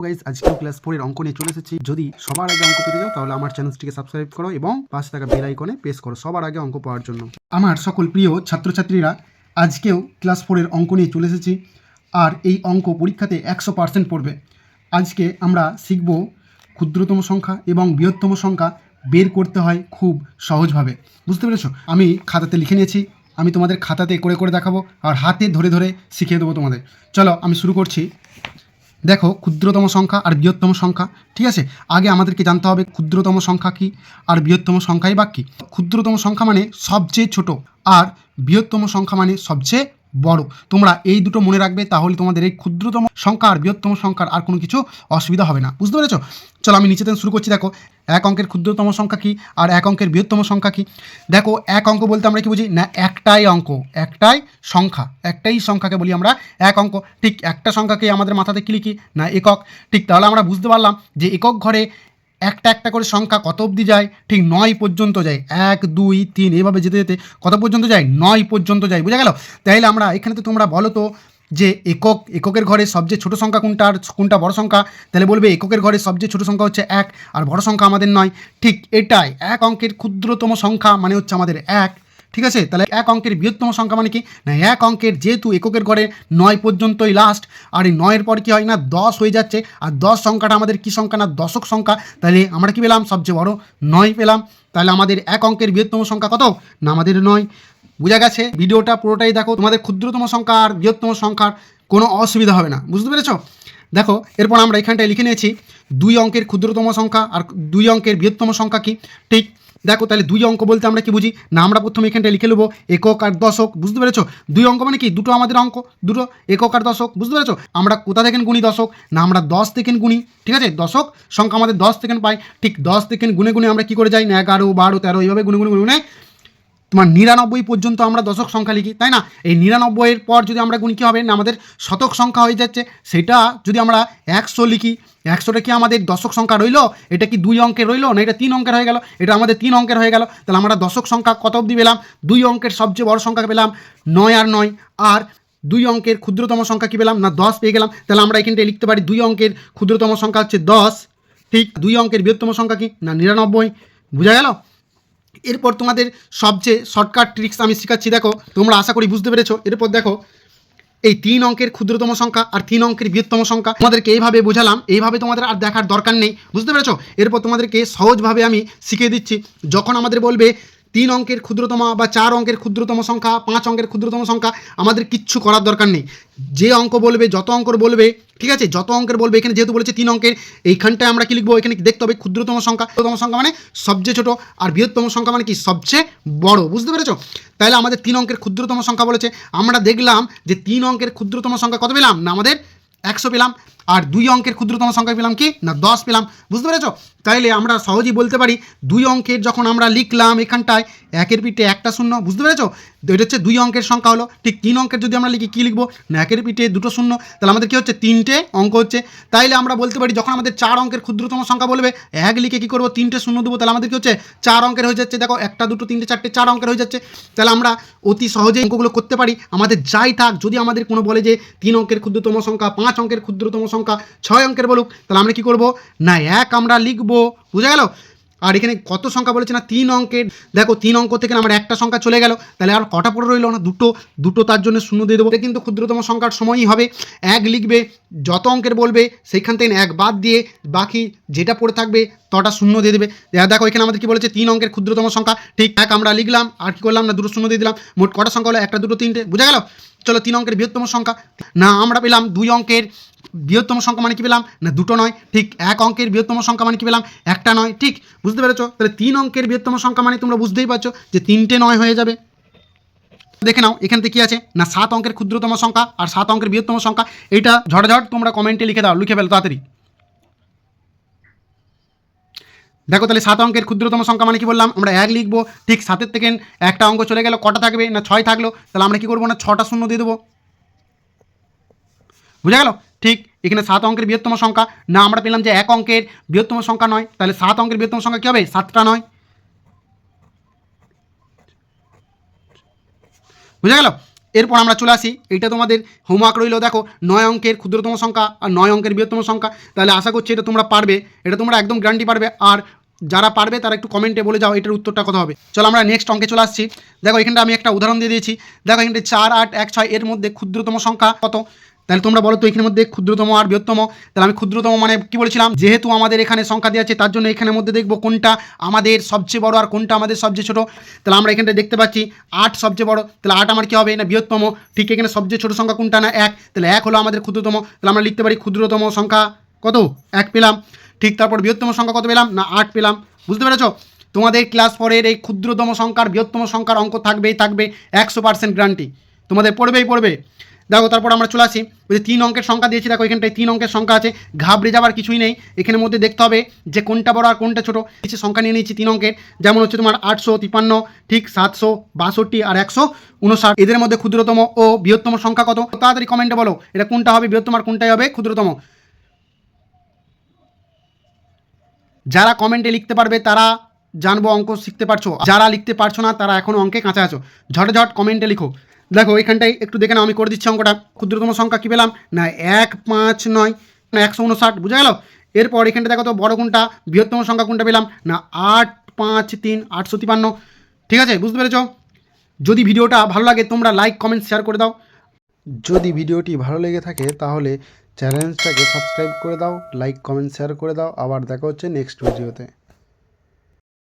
Guys আজকে class 4 এর অঙ্ক নিয়ে চলে এসেছি। যদি সবার আগে অঙ্ক পেতে যাও তাহলে আমার চ্যানেলটিকে সাবস্ক্রাইব করো এবং পাশে থাকা বেল আইকনে প্রেস করো সবার আগে অঙ্ক পাওয়ার জন্য। আমার সকল প্রিয় ছাত্রছাত্রীরা আজকেও ক্লাস 4 এর অঙ্ক নিয়ে চলে এসেছি। আর এই অঙ্ক পরীক্ষাতে 100% পড়বে। আজকে আমরা শিখব ক্ষুদ্রতম সংখ্যা এবং বৃহত্তম সংখ্যা বের করতে হয় খুব সহজভাবে। বুঝতে পেরেছো? আমি খাতাতে লিখে নিয়েছি, আমি তোমাদের খাতাতে করে করে দেখাবো আর হাতে ধরে ধরে শিখিয়ে দেবো তোমাদের। চলো আমি শুরু করছি। দেখো, ক্ষুদ্রতম সংখ্যা আর বৃহত্তম সংখ্যা, ঠিক আছে? আগে আমাদেরকে জানতে হবে ক্ষুদ্রতম সংখ্যা কী আর বৃহত্তম সংখ্যাই বা কী। ক্ষুদ্রতম সংখ্যা মানে সবচেয়ে ছোট আর বৃহত্তম সংখ্যা মানে সবচেয়ে বড়। তোমরা এই দুটো মনে রাখবে, তাহলে তোমাদের এই ক্ষুদ্রতম সংখ্যা আর বৃহত্তম সংখ্যার আর কোনো কিছু অসুবিধা হবে না। বুঝতে পেরেছো? চলো আমি নিচে থেকে শুরু করছি। দেখো, এক অঙ্কের ক্ষুদ্রতম সংখ্যা কী আর এক অঙ্কের বৃহত্তম সংখ্যা কী। দেখো, এক অঙ্ক বলতে আমরা কি বুঝি না, একটাই অঙ্ক, একটাই সংখ্যা, একটাই সংখ্যাকে বলি আমরা এক অঙ্ক। ঠিক একটা সংখ্যাকে আমাদের মাথাতে কি লিখি না, একক। ঠিক তাহলে আমরা বুঝতে পারলাম যে একক ঘরে একটা একটা করে সংখ্যা কত অবধি যায়, ঠিক 9 পর্যন্ত যায়। 1 2 3 এভাবে যেতে যেতে কত পর্যন্ত যায়, 9 পর্যন্ত যায়। বুঝা গেল? তাইলে আমরা এখানে তো তোমরা বলো তো যে এককের ঘরে সবচেয়ে ছোট সংখ্যা কোনটা আর কোনটা বড় সংখ্যা। তাহলে বলবে এককের ঘরে সবচেয়ে ছোট সংখ্যা হচ্ছে 1 আর বড় সংখ্যা আমাদের 9। ঠিক এটাই এক অঙ্কের ক্ষুদ্রতম সংখ্যা মানে হচ্ছে আমাদের 1। ঠিক আছে? তাহলে এক অঙ্কের বৃহত্তম সংখ্যা মানে কি না, এক অঙ্কের যেহেতু এককের ঘরে 9 পর্যন্তই লাস্ট, আর এই 9-এর পর কী হয় না 10 হয়ে যাচ্ছে, আর 10 সংখ্যাটা আমাদের কী সংখ্যা না দশক সংখ্যা। তাহলে আমরা কী পেলাম, সবচেয়ে বড় 9 পেলাম। তাহলে আমাদের এক অঙ্কের বৃহত্তম সংখ্যা কত না, আমাদের 9। বোঝা গেছে? ভিডিওটা পুরোটাই দেখো, তোমাদের ক্ষুদ্রতম সংখ্যা আর বৃহত্তম সংখ্যার কোনো অসুবিধা হবে না। বুঝতে পেরেছো? দেখো, এরপর আমরা এখানটায় লিখে নিয়েছি 2 অঙ্কের ক্ষুদ্রতম সংখ্যা আর 2 অঙ্কের বৃহত্তম সংখ্যা কি। ঠিক দেখো, তাহলে 2 অঙ্ক বলতে আমরা কি বুঝি না, আমরা প্রথমে এখানটায় লিখে নেবো একক আর দশক। বুঝতে পেরেছো? 2 অঙ্ক মানে কি, দুটো আমাদের অঙ্ক, দুটো একক আর দশক। বুঝতে পেরেছো? আমরা কোথা থেকে গুণি দশক না, আমরা 10 থেকে গুণি। ঠিক আছে? দশক সংখ্যা আমাদের 10 থেকে পাই। ঠিক 10 থেকে গুনে গুনে আমরা কি করে যাই না 11 12 13 এইভাবে গুনে গুনে গুনে তোমার 99 পর্যন্ত আমরা দশক সংখ্যা লিখি, তাই না? এই 99-এর পর যদি আমরা গুণি কী হবে না, আমাদের শতক সংখ্যা হয়ে যাচ্ছে। সেটা যদি আমরা 100 লিখি, 100টা কি আমাদের দশক সংখ্যা রইলো? এটা কি 2 অঙ্কের রইলো না এটা 3 অঙ্কের হয়ে গেল? এটা আমাদের 3 অঙ্কের হয়ে গেল। তাহলে আমরা দশক সংখ্যা কত অবধি পেলাম, 2 অঙ্কের সবচেয়ে বড় সংখ্যা পেলাম 9 আর 9। আর 2 অঙ্কের ক্ষুদ্রতম সংখ্যা কী পেলাম না 10 পেয়ে গেলাম। তাহলে আমরা এখানটায় লিখতে পারি 2 অঙ্কের ক্ষুদ্রতম সংখ্যা হচ্ছে 10। ঠিক 2 অঙ্কের বৃহত্তম সংখ্যা কি না 99। বোঝা গেল? এরপর তোমাদের সবচেয়ে শর্টকাট ট্রিক্স আমি শেখাচ্ছি। দেখো, তোমরা আশা করি বুঝতে পেরেছো। এরপর দেখো, এই 3 অঙ্কের ক্ষুদ্রতম সংখ্যা আর 3 অঙ্কের বৃহত্তম সংখ্যা তোমাদেরকে এইভাবে বোঝালাম, এইভাবে তোমাদের আর দেখার দরকার নেই। বুঝতে পেরেছো? এরপর তোমাদেরকে সহজভাবে আমি শিখিয়ে দিচ্ছি। যখন আমাদের বলবে 3 অঙ্কের ক্ষুদ্রতম বা 4 অঙ্কের ক্ষুদ্রতম সংখ্যা, 5 অঙ্কের ক্ষুদ্রতম সংখ্যা, আমাদের কিচ্ছু করার দরকার নেই। যে অঙ্ক বলবে, যত অঙ্কের বলবে, ঠিক আছে, যত অঙ্কের বলবে, এখানে যেহেতু বলেছে 3 অঙ্কের, এইখানটায় আমরা কি লিখবো, এখানে দেখতে হবে ক্ষুদ্রতম সংখ্যা। ক্ষুদ্রতম সংখ্যা মানে সবচেয়ে ছোট, আর বৃহত্তম সংখ্যা মানে কি সবচেয়ে বড়। বুঝতে পেরেছো? তাহলে আমাদের 3 অঙ্কের ক্ষুদ্রতম সংখ্যা বলেছে, আমরা দেখলাম যে 3 অঙ্কের ক্ষুদ্রতম সংখ্যা কত পেলাম না আমাদের 100 পেলাম। আর 2 অঙ্কের ক্ষুদ্রতম সংখ্যা পেলাম কি না 10 পেলাম। বুঝতে পেরেছো? তাইলে আমরা সহজেই বলতে পারি 2 অঙ্কের যখন আমরা লিখলাম এখানটায় 1-এর পিঠে একটা শূন্য। বুঝতে পেরেছো? এটা হচ্ছে 2 অঙ্কের সংখ্যা হলো। ঠিক 3 অঙ্কের যদি আমরা লিখি কী লিখবো না 1-এর পিঠে দুটো শূন্য। তাহলে আমাদের কী হচ্ছে 3টে অঙ্ক হচ্ছে। তাইলে আমরা বলতে পারি যখন আমাদের 4 অঙ্কের ক্ষুদ্রতম সংখ্যা বলবে 1 লিখে কী করবো 3টে শূন্য দেবো। তাহলে আমাদের কী হচ্ছে 4 অঙ্কের হয়ে যাচ্ছে। দেখো, 1 2 3 4 4 অঙ্কের হয়ে যাচ্ছে। তাহলে আমরা অতি সহজেই অঙ্কগুলো করতে পারি। আমাদের যাই থাক, যদি আমাদের কোনো বলে যে 3 অঙ্কের ক্ষুদ্রতম সংখ্যা, 5 অঙ্কের ক্ষুদ্রতম সংখ্যা, 6 অঙ্কের বলুক, তাহলে আমরা কী করবো না 1 আমরা লিখবো। বুঝা গেল? আর এখানে কত সংখ্যা বলেছে না 3 অঙ্কের। দেখো, 3 অঙ্ক থেকে আমার একটা সংখ্যা চলে গেল, তাহলে আর কটা পড়ে রইল না দুটো, তার জন্য শূন্য দিয়ে দেবো। কিন্তু ক্ষুদ্রতম সংখ্যার সময়ই হবে 1 লিখবে, যত অঙ্কের বলবে সেইখান থেকে 1 বাদ দিয়ে বাকি যেটা পড়ে থাকবে তটা শূন্য দিয়ে দেবে। দেখো, এখানে আমাদের কি বলেছে 3 অঙ্কের ক্ষুদ্রতম সংখ্যা। ঠিক 1 আমরা লিখলাম, আর কি করলাম না দুটো শূন্য দিয়ে দিলাম। মোট কটা সংখ্যা হলো 1 2 3টে। বুঝা গেল? চলো, 3 অঙ্কের বৃহত্তম সংখ্যা না আমরা পেলাম 2 অঙ্কের বৃহত্তম সংখ্যা মানে কি পেলাম না 2টো নয়। ঠিক 1 অঙ্কের বৃহত্তম সংখ্যা মানে কি পেলাম একটা নয়। ঠিক বুঝতে পেরেছো? তাহলে 3 অঙ্কের বৃহত্তম সংখ্যা মানে তোমরা বুঝতেই পারছো যে 3টে 9 হয়ে যাবে। দেখে নাও এখান থেকে কী আছে না 7 অঙ্কের ক্ষুদ্রতম সংখ্যা আর 7 অঙ্কের বৃহত্তম সংখ্যা। এটা ঝটাঝট তোমরা কমেন্টে লিখে দাও, লিখে ফেলো তাড়াতাড়ি। দেখো, তাহলে 7 অঙ্কের ক্ষুদ্রতম সংখ্যা মানে কি বললাম আমরা 1 লিখবো। ঠিক 7-এর থেকে একটা অঙ্ক চলে গেল, কটা থাকবে না 6 থাকলো। তাহলে আমরা কি করবো না 6টা শূন্য দিয়ে দেবো। বুঝা গেল? ঠিক এখানে 7 অঙ্কের বৃহত্তম সংখ্যা না আমরা পেলাম যে 1 অঙ্কের বৃহত্তম সংখ্যা 9। তাহলে 7 অঙ্কের বৃহত্তম সংখ্যা কী হবে 7টা 9। বুঝা গেল? এরপর আমরা চলে আসি, এটা তোমাদের হোমওয়ার্ক রইল। দেখো 9 অঙ্কের ক্ষুদ্রতম সংখ্যা আর 9 অঙ্কের বৃহত্তম সংখ্যা। তাহলে আশা করছি এটা তোমরা পারবে, এটা তোমরা একদম গ্যারান্টি পারবে। আর যারা পারবে তারা একটু কমেন্টে বলে যাও এটার উত্তরটা কত হবে। চলো আমরা নেক্সট অঙ্কে চলে আসছি। দেখো এখানটা আমি একটা উদাহরণ দিয়ে দিয়েছি। দেখো এখানে 4, 8, 1, 6 এর মধ্যে ক্ষুদ্রতম সংখ্যা কত? তাহলে তোমরা বলো তো এখানের মধ্যে ক্ষুদ্রতম আর বৃহত্তম। তাহলে আমি ক্ষুদ্রতম মানে কি বলেছিলাম, যেহেতু আমাদের এখানে সংখ্যা দেওয়া আছে তার জন্য এখানের মধ্যে দেখবো কোনটা আমাদের সবচেয়ে বড় আর কোনটা আমাদের সবচেয়ে ছোট। তাহলে আমরা এখানটা দেখতে পাচ্ছি 8 সবচেয়ে বড়, তাহলে 8 আমার কি হবে না বৃহত্তম। ঠিক এখানে সবচেয়ে ছোট সংখ্যা কোনটা না 1, তাহলে 1 হলো আমাদের ক্ষুদ্রতম। তাহলে আমরা লিখতে পারি ক্ষুদ্রতম সংখ্যা কত? 1 পেলাম। ঠিক তারপর বৃহত্তম সংখ্যা কত পেলাম না 8 পেলাম। বুঝতে পেরেছো? তোমাদের ক্লাস 4-এর এই ক্ষুদ্রতম সংখ্যার বৃহত্তম সংখ্যার অঙ্ক থাকবেই থাকবে, 100% গ্যারান্টি, তোমাদের পড়বেই পড়বে। দেখো তারপর আমরা চলে আসি, ওই যে 3 অঙ্কের সংখ্যা দিয়েছি। দেখো এখানটায় 3 অঙ্কের সংখ্যা আছে, ঘাবড়ে যাওয়ার কিছুই নেই। এখানের মধ্যে দেখতে হবে যে কোনটা বড় আর কোনটা ছোটো। কিছু সংখ্যা নিয়ে নিয়েছি 3 অঙ্কের, যেমন হচ্ছে তোমার 853, ঠিক 762 আর 159। এদের মধ্যে ক্ষুদ্রতম ও বৃহত্তম সংখ্যা কত? তাড়াতাড়ি কমেন্টে বলো এটা কোনটা হবে বৃহত্তম আর কোনটাই হবে ক্ষুদ্রতম। যারা কমেন্টে লিখতে পারবে তারা জানবো অঙ্ক শিখতে পারছো, যারা লিখতে পারছো না তারা এখনও অঙ্কে কাঁচা আছো। ঝটঝট কমেন্টে লিখো। দেখো এখানটাই একটু দেখে নাও, আমি করে দিচ্ছি অঙ্কটা। ক্ষুদ্রতম সংখ্যা কী পেলাম না 159 না 159, বুঝা গেল। এরপর এখানটা দেখো তো বড় কোনটা, বৃহত্তম সংখ্যা কোনটা পেলাম না 853 853। ঠিক আছে, বুঝতে পেরেছো? যদি ভিডিওটা ভালো লাগে তোমরা লাইক কমেন্ট শেয়ার করে দাও। যদি ভিডিওটি ভালো লেগে থাকে তাহলে চ্যানেলটাকে সাবস্ক্রাইব করে দাও, লাইক কমেন্ট শেয়ার করে দাও। আবার দেখা হচ্ছে নেক্সট ভিডিওতে।